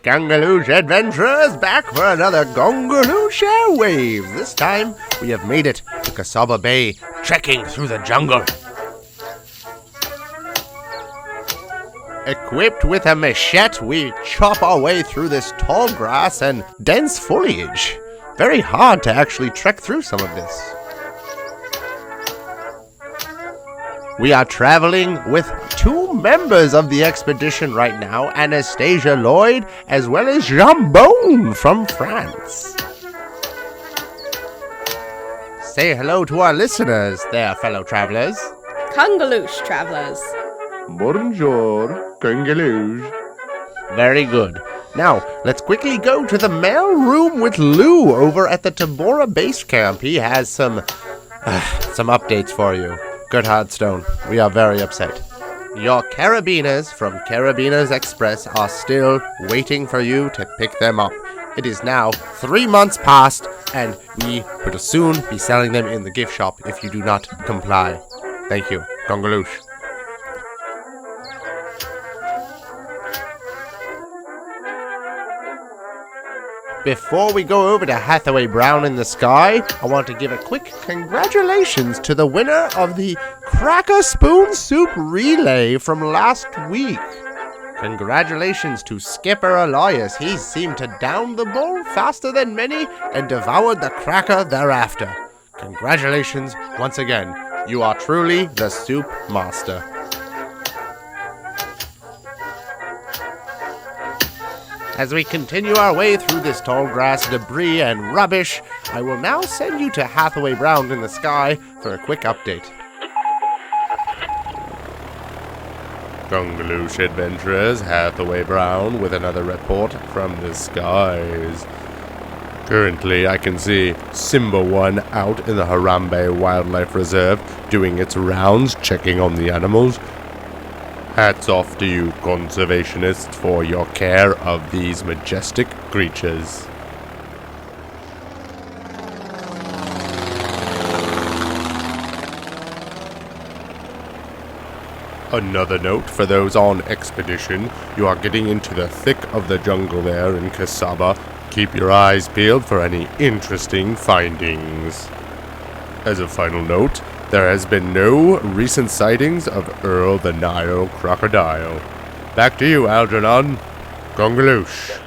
Kungaloosh adventurers, back for another Kungaloosh Airwaves. This time, we have made it to Kasaba Bay, trekking through the jungle. Equipped with a machete, we chop our way through this tall grass and dense foliage. Very hard to actually trek through some of this. We are traveling with two members of the expedition right now, Anastasia Lloyd as well as Jambon from France. Say hello to our listeners there, fellow travelers. Kungaloosh travelers. Bonjour, Kungaloosh. Very good. Now, let's quickly go to the mail room with Lou over at the Tabora base camp. He has some updates for you. Good Hardstone, we are very upset. Your carabiners from Carabiners Express are still waiting for you to pick them up. It is now 3 months past, and we will soon be selling them in the gift shop if you do not comply. Thank you, Kungaloosh. Before we go over to Hathaway Brown in the Sky, I want to give a quick congratulations to the winner of the Cracker Spoon Soup Relay from last week. Congratulations to Skipper Elias. He seemed to down the bowl faster than many and devoured the cracker thereafter. Congratulations once again. You are truly the soup master. As we continue our way through this tall grass, debris, and rubbish, I will now send you to Hathaway Brown in the Sky for a quick update. Kungaloosh adventurers, Hathaway Brown with another report from the skies. Currently, I can see Simba 1 out in the Harambe Wildlife Reserve doing its rounds, checking on the animals. Hats off to you, conservationists, for your care of these majestic creatures. Another note for those on expedition, you are getting into the thick of the jungle there in Kasaba. Keep your eyes peeled for any interesting findings. As a final note, there has been no recent sightings of Earl the Nile crocodile. Back to you, Algernon. Kungaloosh.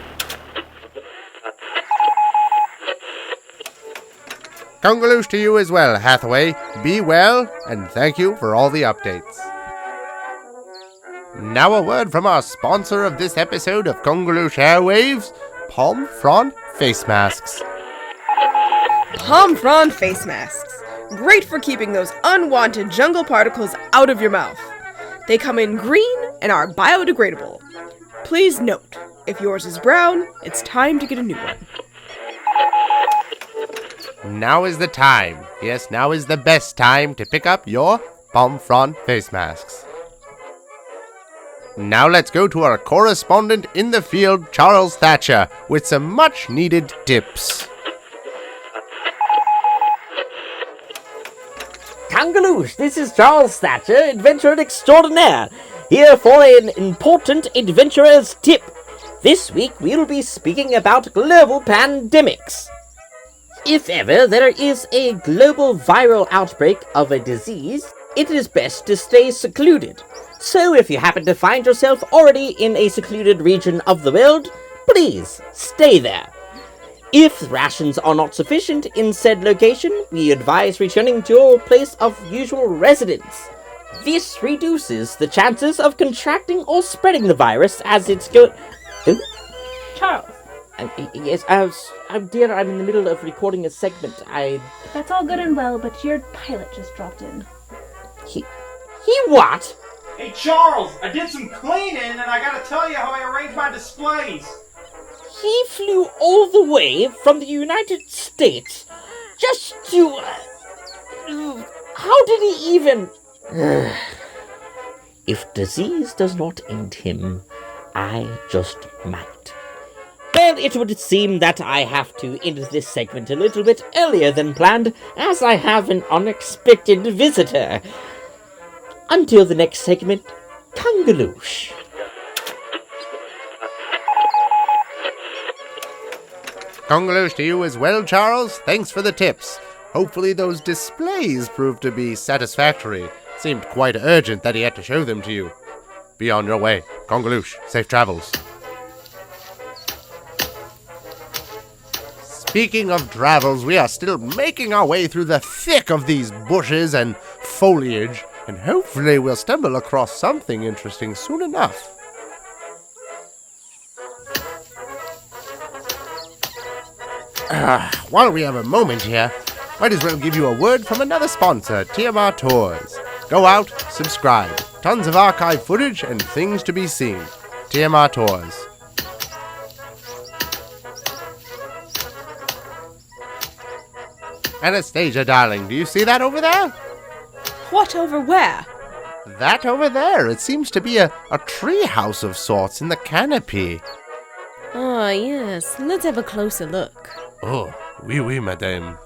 Kungaloosh to you as well, Hathaway. Be well, and thank you for all the updates. Now a word from our sponsor of this episode of Kungaloosh Airwaves, Palm Frond Face Masks. Palm frond face masks. Great for keeping those unwanted jungle particles out of your mouth. They come in green and are biodegradable. Please note, if yours is brown, it's time to get a new one. Now is the time. Yes, now is the best time to pick up your Palm Frond face masks. Now let's go to our correspondent in the field, Charles Thatcher, with some much needed tips. Kungaloosh, this is Charles Thatcher, adventurer extraordinaire, here for an important adventurer's tip. This week we'll be speaking about global pandemics. If ever there is a global viral outbreak of a disease, it is best to stay secluded. So if you happen to find yourself already in a secluded region of the world, please stay there. If rations are not sufficient in said location, we advise returning to your place of usual residence. This reduces the chances of contracting or spreading the virus as it's Charles. Yes, dear, I'm in the middle of recording a segment. That's all good and well, but your pilot just dropped in. He what? Hey Charles, I did some cleaning and I gotta tell you how I arranged my displays. He flew all the way from the United States just to... how did he even... If disease does not end him, I just might. Well, it would seem that I have to end this segment a little bit earlier than planned, as I have an unexpected visitor. Until the next segment, Kungaloosh. Kungaloosh to you as well, Charles. Thanks for the tips. Hopefully those displays proved to be satisfactory. Seemed quite urgent that he had to show them to you. Be on your way. Kungaloosh, safe travels. Speaking of travels, we are still making our way through the thick of these bushes and foliage, and hopefully we'll stumble across something interesting soon enough. While we have a moment here, might as well give you a word from another sponsor, TMR Tours. Go out, subscribe. Tons of archive footage and things to be seen. TMR Tours. Anastasia, darling, do you see that over there? What over where? That over there. It seems to be a treehouse of sorts in the canopy. Ah, yes. Let's have a closer look. Oh, oui, madame.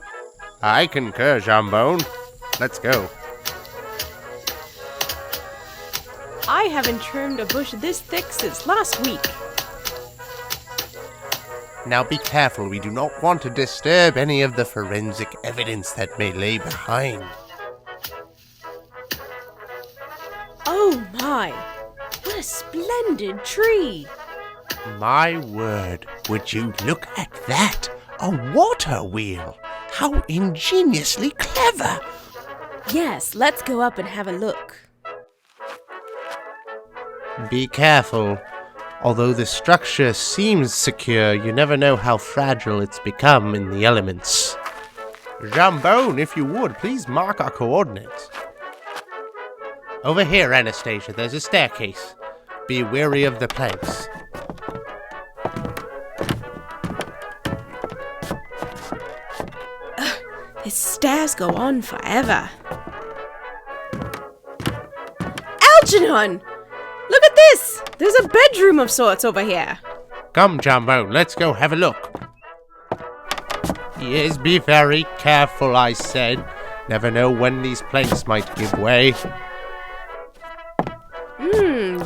I concur, Jambone. Let's go. I haven't trimmed a bush this thick since last week. Now be careful. We do not want to disturb any of the forensic evidence that may lay behind. Oh my! What a splendid tree! My word, would you look at that? A water wheel! How ingeniously clever! Yes, let's go up and have a look. Be careful. Although the structure seems secure, you never know how fragile it's become in the elements. Jambone, if you would, please mark our coordinates. Over here, Anastasia, there's a staircase. Be wary of the planks. His stairs go on forever. Algernon! Look at this! There's a bedroom of sorts over here. Come, Jambone, let's go have a look. Yes, be very careful, I said. Never know when these planks might give way.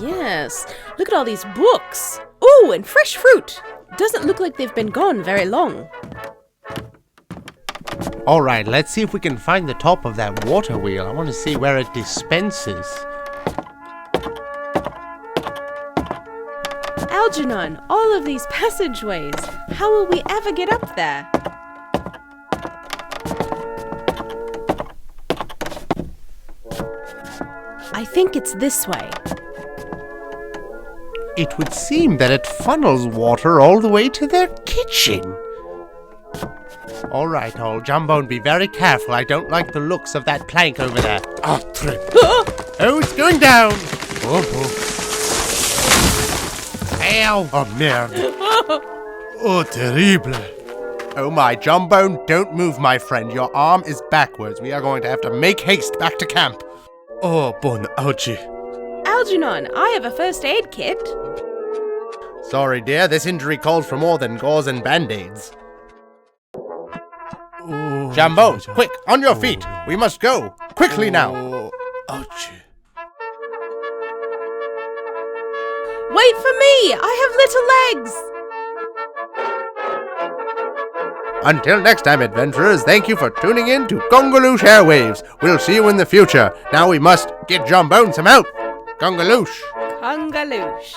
Yes. Look at all these books. Ooh, and fresh fruit. Doesn't look like they've been gone very long. Alright, let's see if we can find the top of that water wheel. I want to see where it dispenses. Algernon, all of these passageways. How will we ever get up there? I think it's this way. It would seem that it funnels water all the way to their kitchen. Alright, old Jambone, be very careful. I don't like the looks of that plank over there. Ah, trip. Oh, it's going down. Oh. Ow. Oh, merde. Oh, terrible. Oh my, Jambone, don't move, my friend. Your arm is backwards. We are going to have to make haste back to camp. Oh, bon ouchie. Algernon, I have a first aid kit. Sorry, dear. This injury calls for more than gauze and band-aids. Oh, Jambone, quick, on your feet. We must go. Quickly now. Ouch. Wait for me! I have little legs! Until next time, adventurers, thank you for tuning in to Kungaloosh Airwaves. We'll see you in the future. Now we must get Jambone some help. Kungaloosh. Kungaloosh.